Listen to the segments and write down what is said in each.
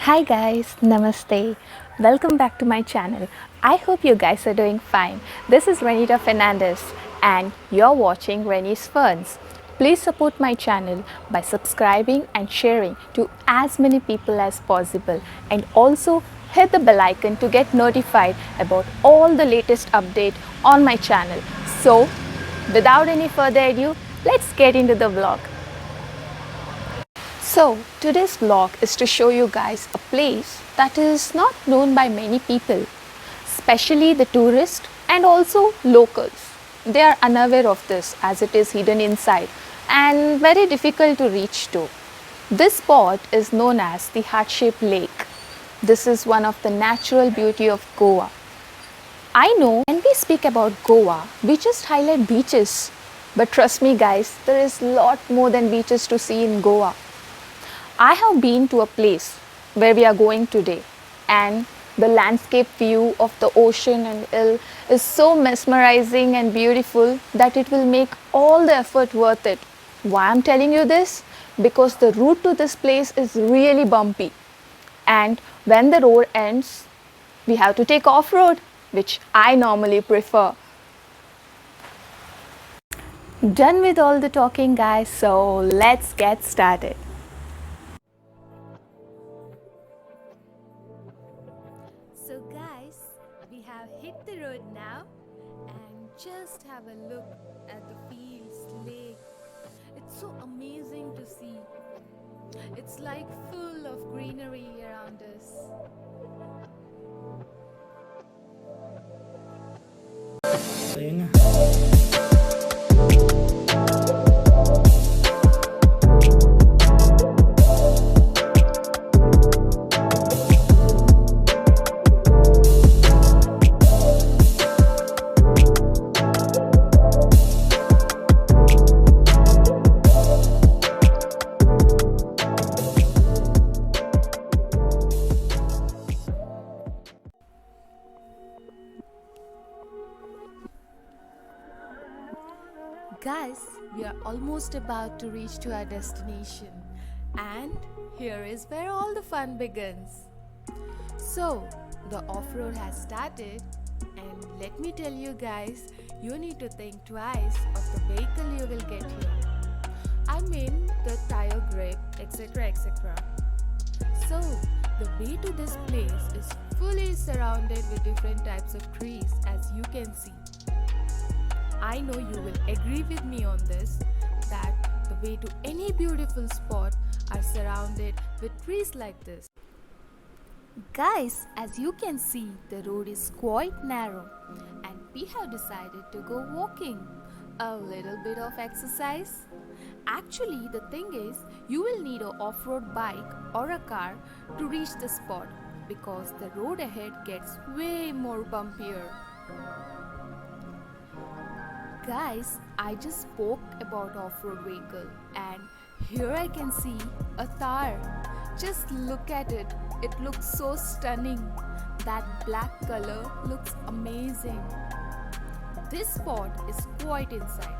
Hi guys, namaste. Welcome back to my channel. I hope you guys are doing fine. This is Renita Fernandez and you're watching Rennie's Ferns. Please support my channel by subscribing and sharing to as many people as possible, and also hit the bell icon to get notified about all the latest update on my channel. So without any further ado, let's get into the vlog. So today's vlog is to show you guys a place that is not known by many people, especially the tourists and also locals. They are unaware of this as it is hidden inside and very difficult to reach to. This spot is known as the Heart-shaped lake. This is one of the natural beauty of Goa. I know when we speak about Goa, we just highlight beaches. But trust me guys, there is lot more than beaches to see in Goa. I have been to a place where we are going today, and the landscape view of the ocean and hill is so mesmerizing and beautiful that it will make all the effort worth it. Why I'm telling you this? Because the route to this place is really bumpy, and when the road ends, we have to take off-road, which I normally prefer. Done with all the talking guys, so let's get started. So guys, we have hit the road now and just have a look at the fields, lake. It's so amazing to see. It's like full of greenery around us. Ayun na. Guys, we are almost about to reach to our destination, and here is where all the fun begins. So, the off-road has started, and let me tell you guys, you need to think twice of the vehicle you will get here. I mean the tire grip, etc. etc. So, the way to this place is fully surrounded with different types of trees, as you can see. I know you will agree with me on this, that the way to any beautiful spot are surrounded with trees like this. Guys, as you can see, the road is quite narrow and we have decided to go walking. A little bit of exercise. Actually, the thing is, you will need an off-road bike or a car to reach the spot because the road ahead gets way more bumpier. Guys, I just spoke about off-road vehicle and here I can see a Thar. Just look at it. It looks so stunning. That black color looks amazing. This spot is quite inside.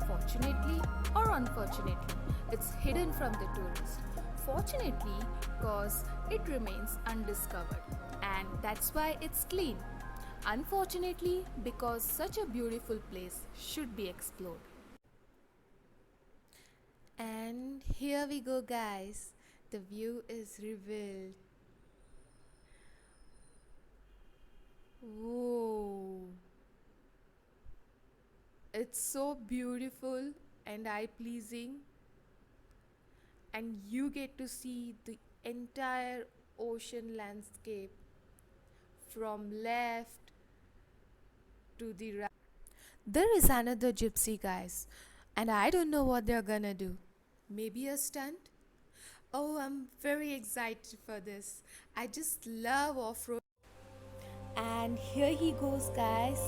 Fortunately or unfortunately, it's hidden from the tourists. Fortunately, because it remains undiscovered and that's why it's clean. Unfortunately, because such a beautiful place should be explored. And here we go guys, the view is revealed. Whoa, it's so beautiful and eye-pleasing, and you get to see the entire ocean landscape from left to the right. There is another gypsy guys, and I don't know what they're gonna do. Maybe a stunt? Oh, I'm very excited for this. I just love off-road. And here he goes guys.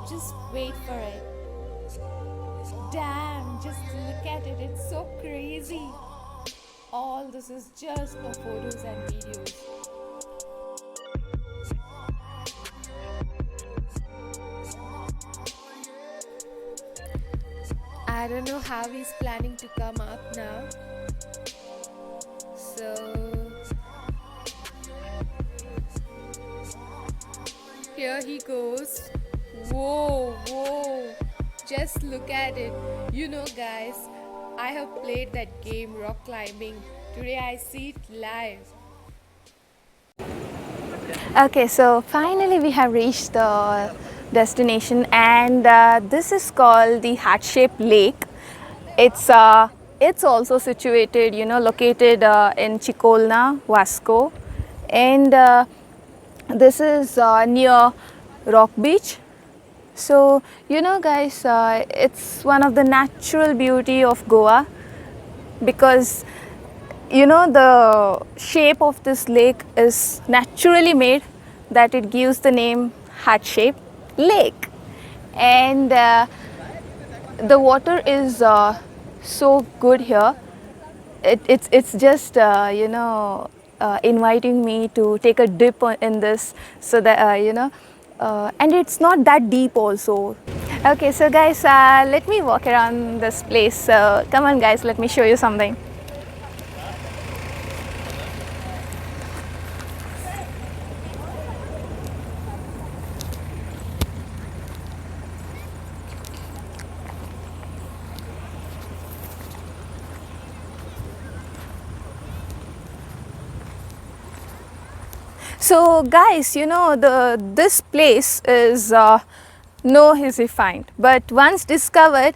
Just wait for it. Damn, just look at it. It's so crazy. All this is just for photos and videos. I don't know how he's planning to come up now. So Here he goes. Whoa, whoa. Just look at it. You know, guys, I have played that game rock climbing. Today I see it live. Okay, so finally we have reached the destination, and this is called the Heart-shaped lake. It's also situated, located in Chikolna, Vasco, and this is near Rock Beach. So guys, it's one of the natural beauty of Goa because the shape of this lake is naturally made that it gives the name heart shaped lake, and the water is so good here. It's just inviting me to take a dip in this, so that and it's not that deep also. Okay, so guys, let me walk around this place. So come on guys, let me show you something. So guys, this place is no easy find, but once discovered,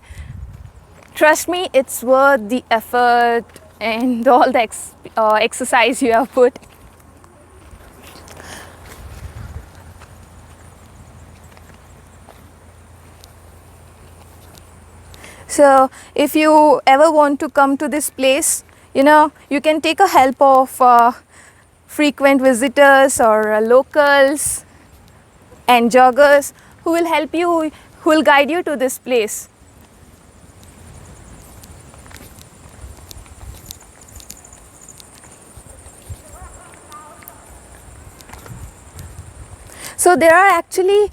trust me, it's worth the effort and all the exercise you have put. So if you ever want to come to this place, you can take a help of frequent visitors or locals and joggers who will help you, who will guide you to this place. So there are actually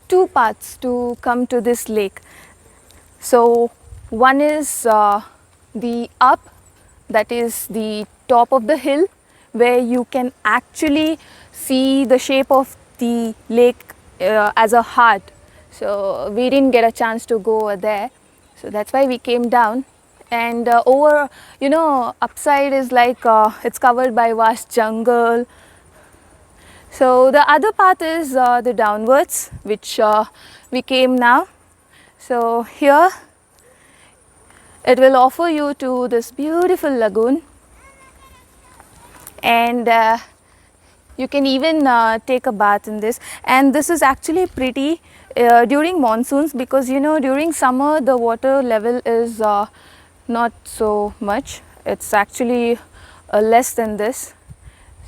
two paths to come to this lake. So one is the up, that is the top of the hill, where you can actually see the shape of the lake as a heart. So we didn't get a chance to go over there, so that's why we came down. And over, upside is like it's covered by vast jungle. So the other path is the downwards, which we came now. So here it will offer you to this beautiful lagoon, and you can even take a bath in this. And this is actually pretty during monsoons, because during summer the water level is not so much. It's actually less than this.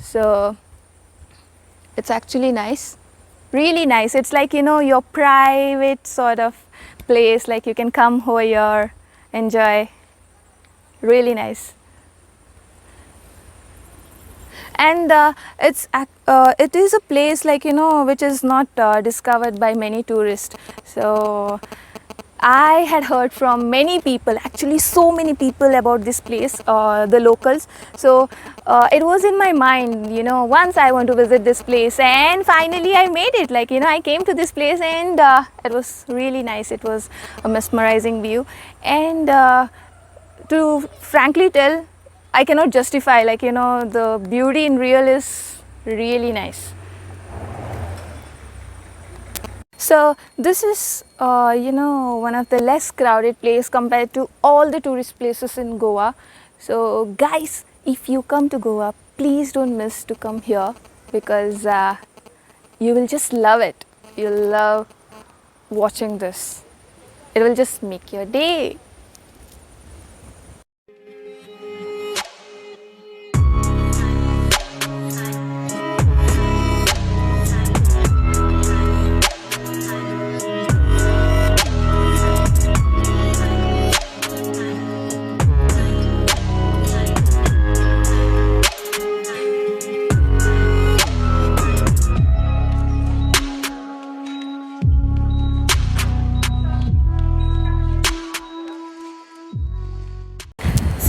So it's actually nice, really nice. It's like your private sort of place, like you can come over here, enjoy. Really nice. And it is a place like which is not discovered by many tourists. So I had heard from many people, actually so many people, about this place, the locals. So it was in my mind, once I want to visit this place, and finally I made it. Like I came to this place, and it was really nice. It was a mesmerizing view, and to frankly tell, I cannot justify, like the beauty in real is really nice. So this is one of the less crowded place compared to all the tourist places in Goa. So guys, if you come to Goa, please don't miss to come here, because you will just love it. You'll love watching this. It will just make your day.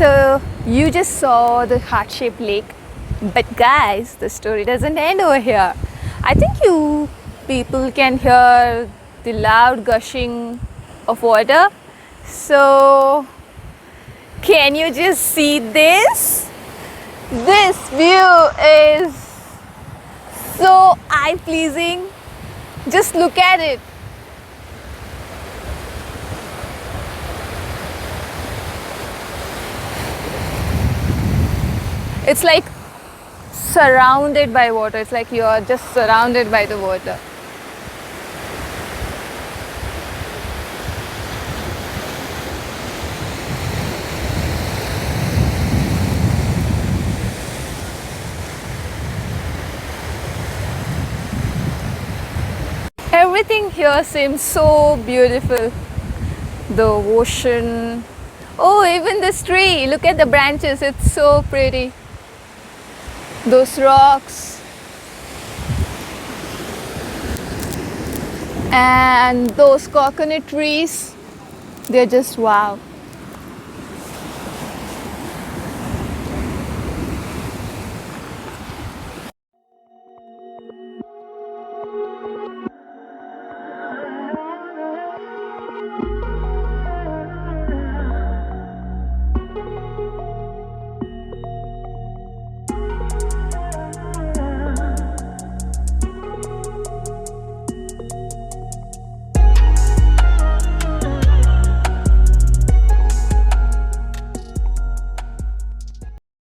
So you just saw the heart-shaped lake, but guys, the story doesn't end over here. I think you people can hear the loud gushing of water. So, can you just see this? This view is so eye pleasing. Just look at it. It's like surrounded by water. It's like you are just surrounded by the water. Everything here seems so beautiful. The ocean. Oh, even this tree. Look at the branches. It's so pretty. Those rocks. And those coconut trees. They're just wow.